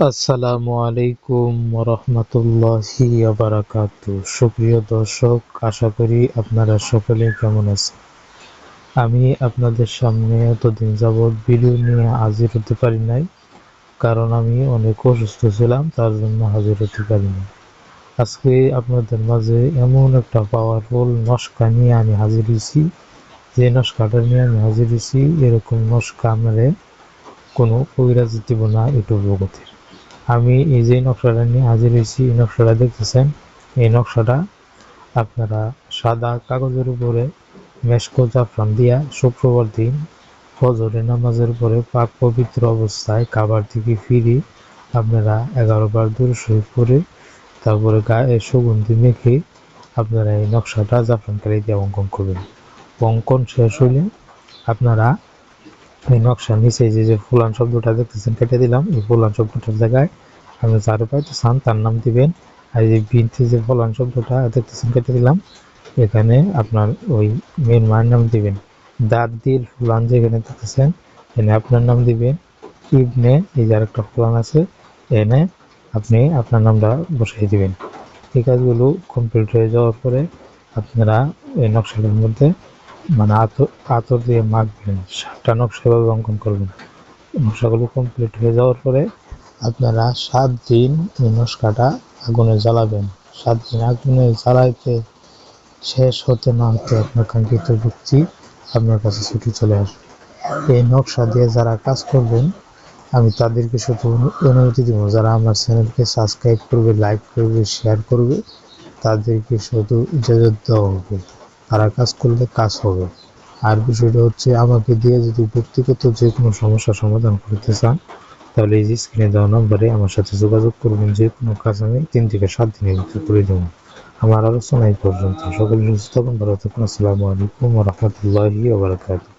আসসালামু আলাইকুম রহমতুল্লাহি বারাকাতু। সুপ্রিয় দর্শক, আশা করি আপনারা সকলে কেমন আছেন। আমি আপনাদের সামনে এতদিন যাবৎ ভিডিও নিয়ে হাজির হতে পারি নাই, কারণ আমি অনেক অসুস্থ ছিলাম, তার জন্য হাজির হতে পারিনি। আজকে আপনাদের মাঝে এমন একটা পাওয়ারফুল নস্কা নিয়ে আমি হাজির হয়েছি, যে নস্কাটা নিয়ে আমি হাজির হয়েছি এরকম নস্কা আমারে কোনো কবিরাজ দিব না ইউটিউব জগতে। আমি এই যে নকশাটা নিয়ে হাজির হয়েছি, এই নকশাটা দেখতেছেন। এই নকশাটা আপনারা সাদা কাগজের উপরে মেশকো জাফরান দিয়া শুক্রবার দিন ফজরের নামাজের পরে পাক পবিত্র অবস্থায় কাবার থেকে ফিরে আপনারা 11 বার দুরূদ শরীফ পড়ে তারপরে গায়ে সুগন্ধি মেখে আপনারা এই নকশাটা জাফরান কালি দিয়ে অঙ্কন করবেন। অঙ্কন শেষ হলে আপনারা এই নকশার নিচে যে ফুলান শব্দটা দেখতেছেন কেটে দিলাম, এই ফুলান শব্দটার জায়গায় আপনি যারে পাইতে চান তার নাম দিবেন। আর এই বিনতে যে ফলান শব্দটা দেখতেছেন কেটে দিলাম, এখানে আপনার ওই মেন মায়ের নাম দিবেন। দাঁত দিয়ে ফুলান যেখানে দেখতেছেন এখানে আপনার নাম দিবেন। ইবনে এই যে আরেকটা ফুলান আছে, এনে আপনি আপনার নামটা বসাই দিবেন। এই কাজগুলো কমপ্লিট হয়ে যাওয়ার পরে আপনারা এই নকশাটার মধ্যে মানে আতর দিয়ে মাখবেন, 7টা নকশা এভাবে অঙ্কন করবেন। নকশাগুলো কমপ্লিট হয়ে যাওয়ার পরে আপনারা 7 দিন এই নকশাটা আগুনে জ্বালাবেন। 7 দিন আগুনে জ্বালাইতে শেষ হতে না হতে আপনার কাঙ্ক্ষিত ব্যক্তি আপনার কাছে ছুটি চলে আসবে। এই নকশা দিয়ে যারা কাজ করবেন আমি তাদেরকে শুধু অনুমতি দিব, যারা আমার চ্যানেলকে সাবস্ক্রাইব করবে, লাইক করবে, শেয়ার করবে, তাদেরকে শুধু ইজাজত দেওয়া হবে। তারা কাজ করলে কাজ হবে। আর বিষয়টা হচ্ছে, আমাকে দিয়ে যদি ব্যক্তিগত যে কোনো সমস্যার সমাধান করতে চান তাহলে এই যে স্ক্রিনে দেওয়া নম্বরে আমার সাথে যোগাযোগ করবেন। যে কোনো কাজ আমি 3 থেকে 7 দিনের ভিতরে করে দেবো। আমার আলোচনা এই পর্যন্ত। সকলে সুস্থ থাকুন, ভালো থাকুন। আসসালামু আলাইকুম ওয়া রাহমাতুল্লাহি ওয়া বারাকাতুহু।